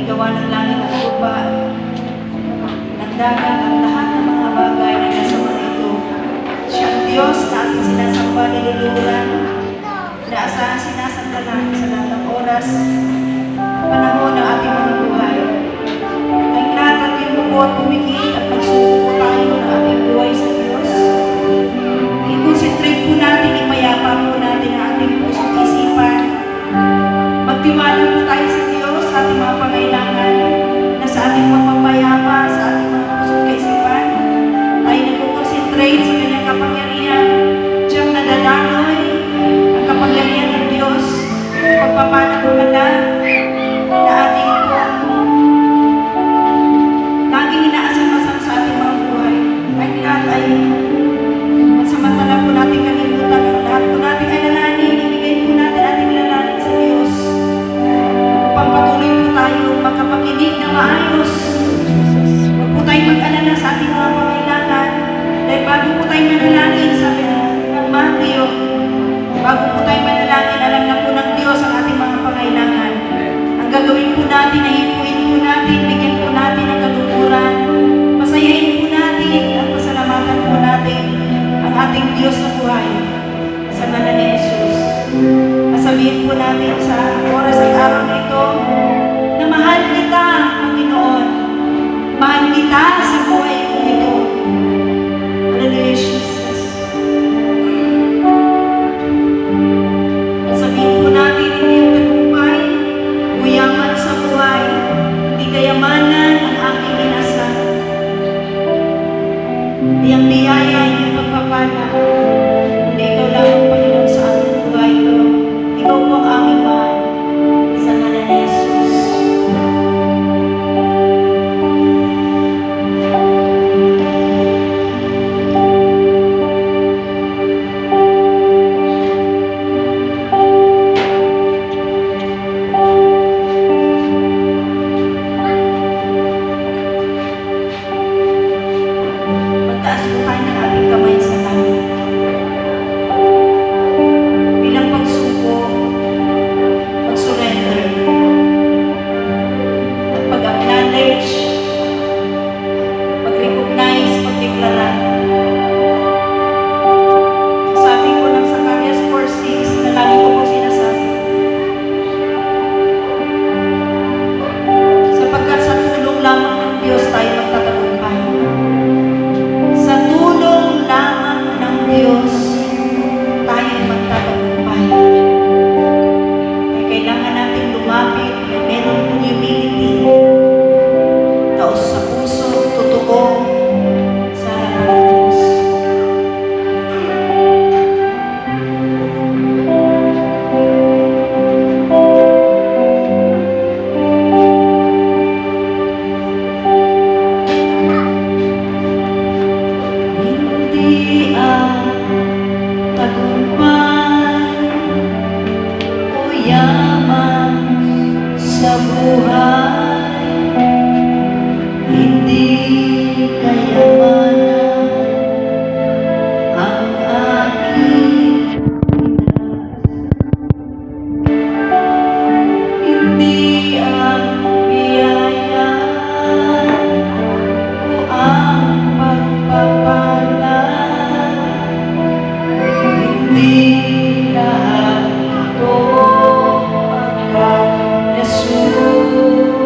gawa ng langit at lupa, ng dagat at lahat ng mga bagay na nasa mga ito. Siya ang Diyos na ating sinasamba, niluluran, na asahan sinasandalan sa lahat ng oras, panahon ng ating mga buhay. Ang lahat at yung bukod, pumikit at magsuko tayo ng ating buhay sa Diyos. I-concentrate po natin, ipayapa po natin ang ating pusong isipan. Magtiwala po tayo sa Diyos sa ating mga pangailangan, na sa ating pagpapayapa, sa ating mga pusong kaisipan, tayo nag-concentrate sa kanyang kapangyarihan, siyang nadadaloy ang kapangyarihan ng Diyos, pagpapanagumala na ating laging inaasam-asam sa ating mga buhay. Ay lahat ay samantala po natin kalimutan ang lahat po natin ay nalanin, ibigay po natin ating nalanin sa Diyos upang patuloy po tayo makapakinig na maayos. Huwag po tayo mag-alala sa ating mga pangailangan dahil bago po tayo manalangin, sabi ng Matthew, bago po tayo manalangin, alam na po ng Diyos ang ating mga pangailangan. Ang gagawin po natin ay ipuin po natin, bigyan po natin ang kalukuran, pasayain po natin at pasalamatan po natin ang ating Diyos na buhay sa ngalan ni Jesus. Sabihin po natin sa oras at araw na ito na mahal kita, Panginoon. Mahal kita sa buhay ko ito. Hallelujah, Jesus. Sabihin po natin, hindi ang tagumpay, uyaman sa buhay, hindi kayamanan ang aking inasal. Hindi ang biyaya, hindi ang pagpapala. Hindi ikaw lamang, Panginoon, sa aking buhay ko. Ikaw po ang aming mahal. Sa ngalan ni Jesus. Magtaas po tayo ng ating kamay sa langit. Bilang pagsuko, pag-surrender, at pag-acknowledge, pag-recognize, pag-deklara. Sabi ko ng Zacarias 4:6 na lagi ko po sinasabi, sapagkat sa tulong lamang ng Diyos tayo magtatagumpay. Sa tulong lamang ng Diyos tayo magtatagumpay. Kaya kailangan natin lumapit na meron pong humility, taos sa puso, totoo sa harapan ng Diyos. Hindi ang tagumpay o yaman sa buhay, hindi kayamanan ang aking hindi ang biyaya o ang pagpapala, hindi lahat ito pagkat nasuko.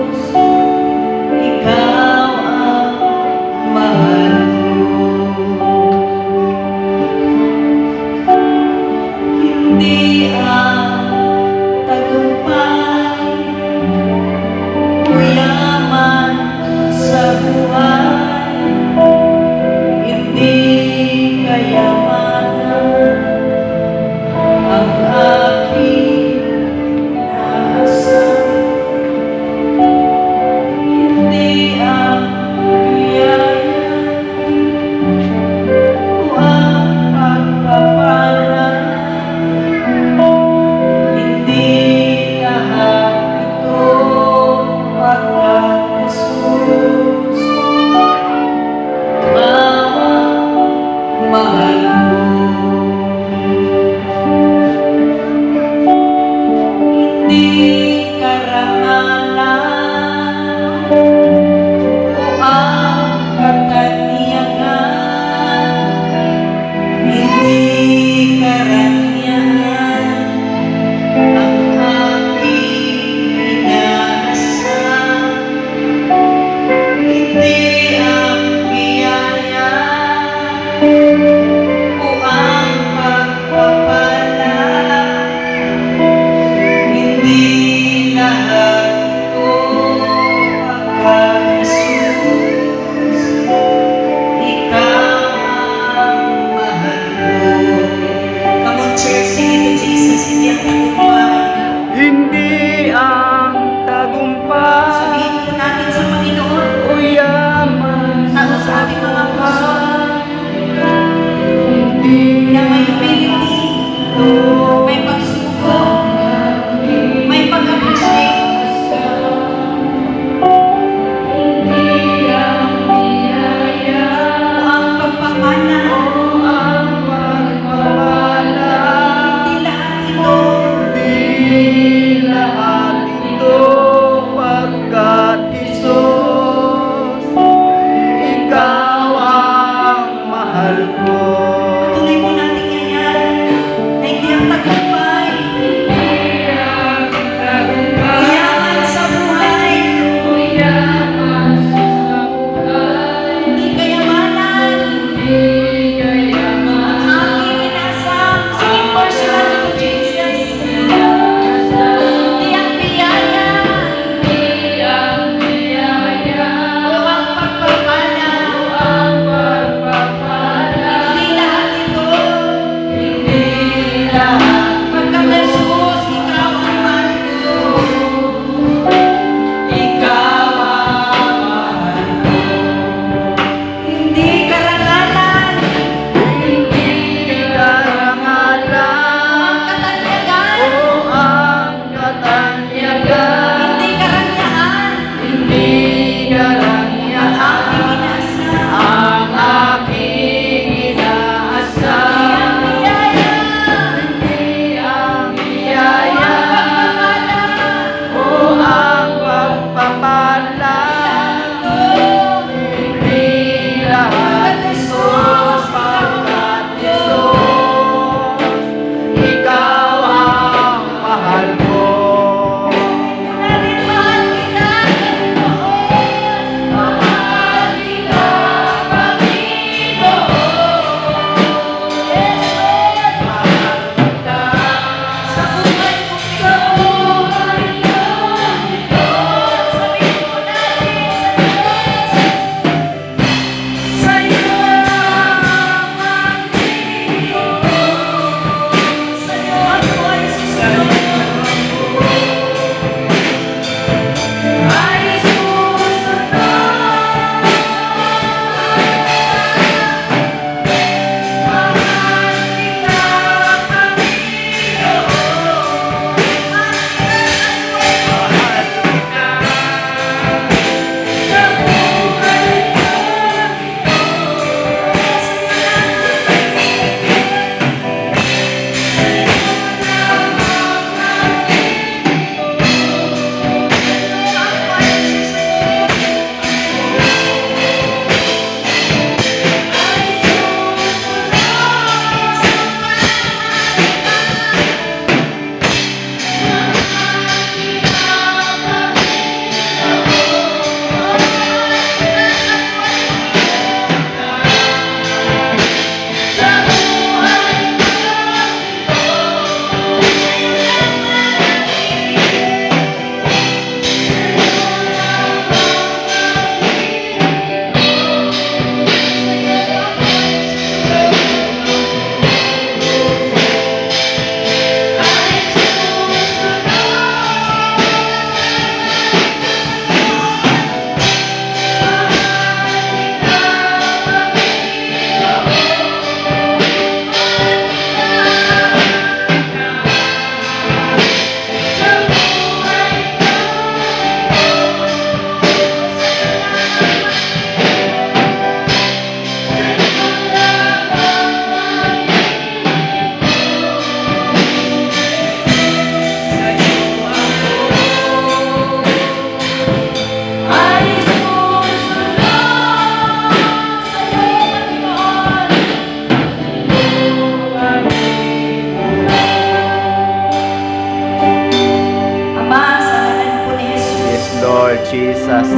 Lord Jesus.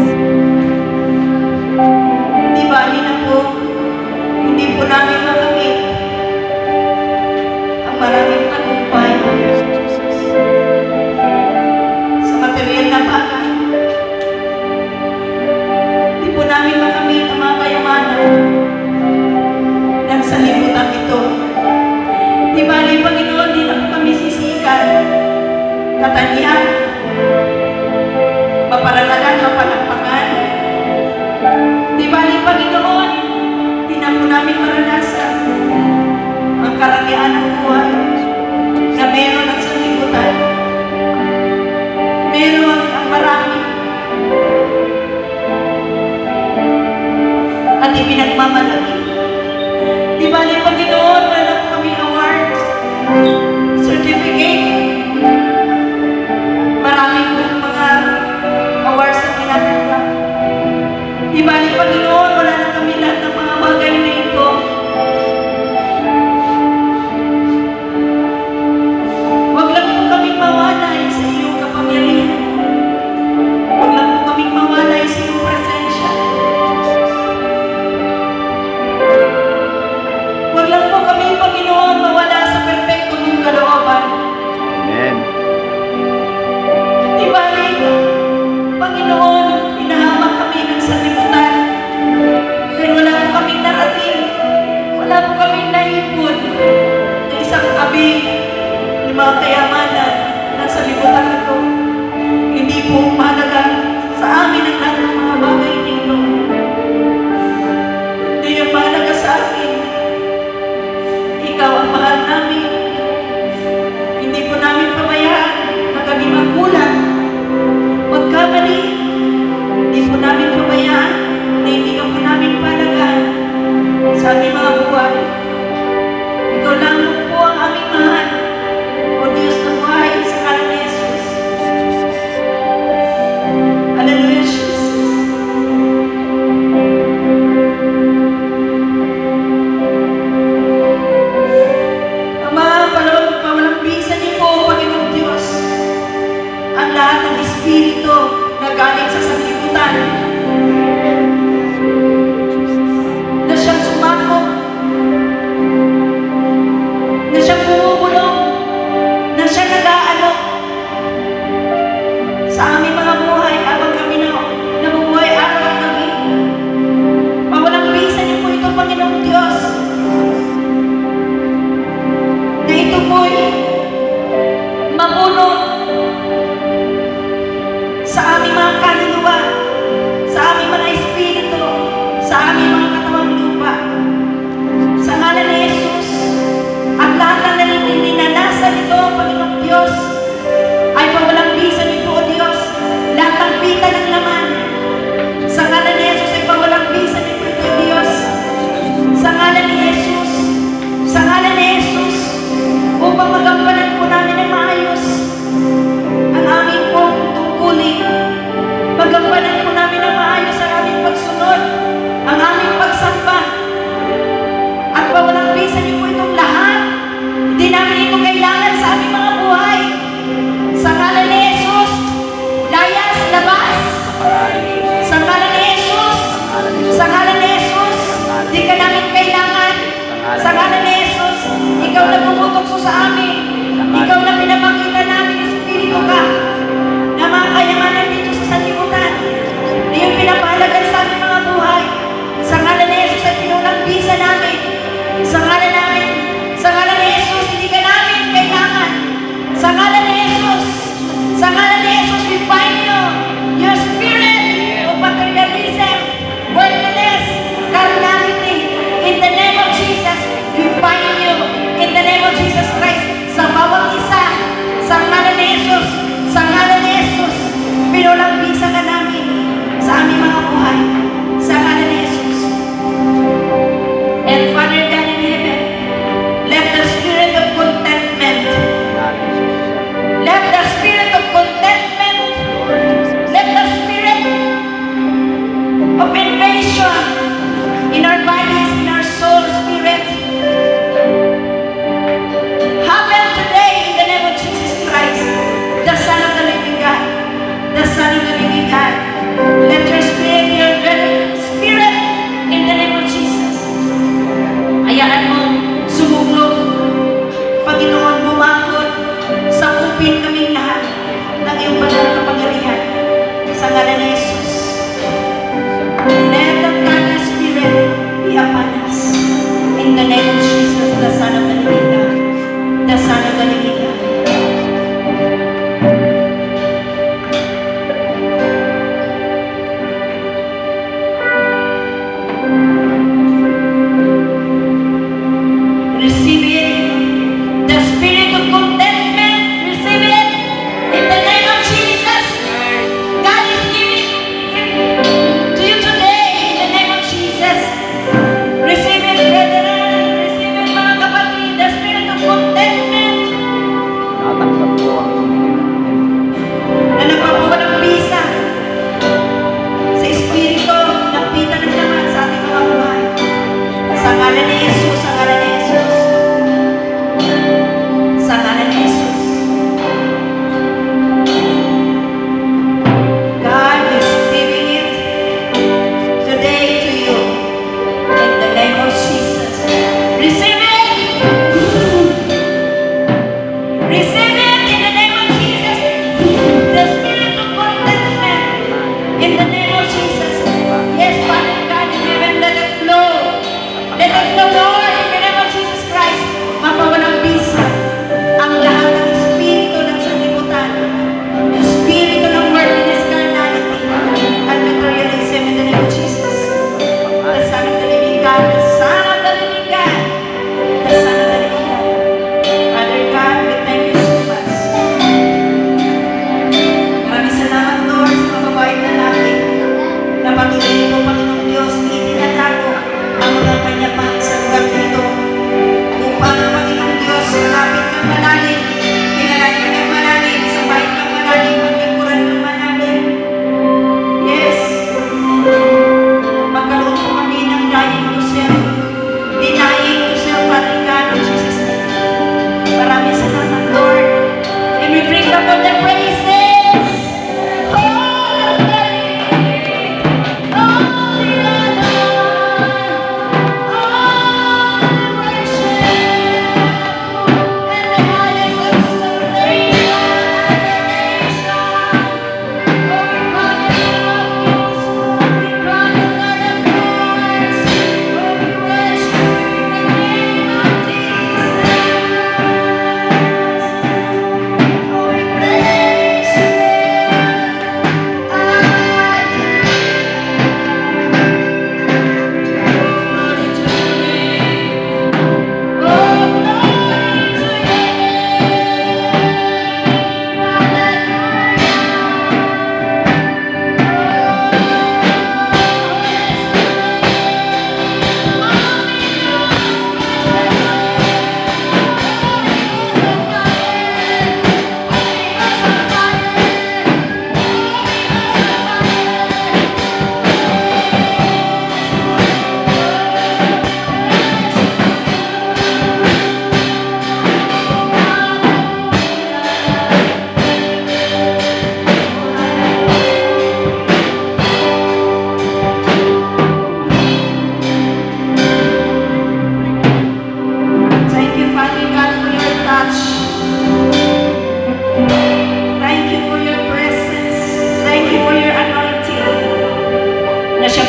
Di bali na po, hindi po namin makamit ang maraming tagumpay sa material na bagay. Di po namin makamit ang mga kayamanan ng sanlibutan ito. Di bali, Panginoon, di na po kami sisikan, katangian, maparangalan, mapalakpakan. Di bali, Panginoon, di na po namin maranasan ang karakian ng buhay na meron ang sanlibutan. Meron ang marami. At ipinagmamalaki. Di bali, Panginoon, wala po kami awards, certificate. Marami pong mga awards na tinatanggap. Di bali, Panginoon, wala na kami lahat ng mga bagay na ito. Huwag lang po kaming mawalay sa iyong kapangyarihan. Huwag lang po kaming mawalay sa iyong presensya. Huwag lang po kami, Panginoon, mawala sa perfecto mong kalooban. Amen. Di bali, Panginoon, inahamak kami ng sanlibutan. Dahil wala po kaming narating. Wala po kaming naipon na isang abi ng mga kayamanan ng sanlibutan ito. Hindi po mahalaga sa amin ang lahat ng mga bagay nito. Hindi yung mahalaga sa amin. Ikaw ang mahal namin. Hindi po namin pabayaan na kami magkulang, magkamali. Hindi po namin pabayaan na hindi ka po namin palagaan sa aming mga buhay. Ikaw lang po ang aming mahal. O Diyos na buhay sa ngalan ni Jesus. Hallelujah, Jesus. Ama, pawalang bisa niyo po, Panginoong Diyos, ang lahat ng espiritu na galing sa sanlibutan na siyang sumakop, na siyang bumubulong, na siyang nag-aalok sa aming mga buhay habang kami nabubuhay araw at gabi. Pawalang bisa niyo po ito, Panginoong Diyos, na ito po'y mabunot sa aming mga kaluluwa, sa aming mga espiritu, sa aming mga katawang lupa. Sa ngalan ni Jesus, at lahat ng ninanasan nito, Panginoong Diyos, ay pawalang bisa nito, O Diyos, lahat ng pita ng laman. Sa ngalan ni Jesus, ay pawalang bisa nito, O Diyos. Sa ngalan ni Jesus, sa ngalan ni Jesus, upang magampanan po namin ng maayos ang aming pong tungkulin. Magampanan po namin ng maayos ang aming pagsunod, ang aming pagsamba. At pawalang bisa niyo po itong lahat. Hindi namin ito kailangan sa aming mga buhay. Sa ngalan ni Jesus, layas, labas. Sa ngalan ni Jesus, sa ngalan ni Jesus, di ka namin kailangan. Sa ngalan ni Jesus, ikaw na bumutok sa amin. Ikaw na pinapakita namin, Espiritu ka, na mga kayamanan dito sa sanlibutan. Na yung pinapahalagan sa aming mga buhay. Sa ngalan ni Jesus ay pinulang bisa namin. Sa ngalan namin, sa ngalan ni Jesus, hindi ka namin kailangan. Sa ngalan ni Jesus, sa ngalan ni Jesus, we bind you, your spirit of materialism, worldliness,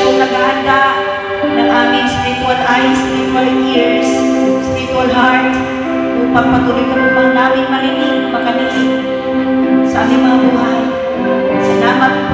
pong naghahanda ng aming spiritual eyes, spiritual ears, spiritual heart, upang patuloy ka po namin marinig, makaninig sa aming mga buhay. Salamat po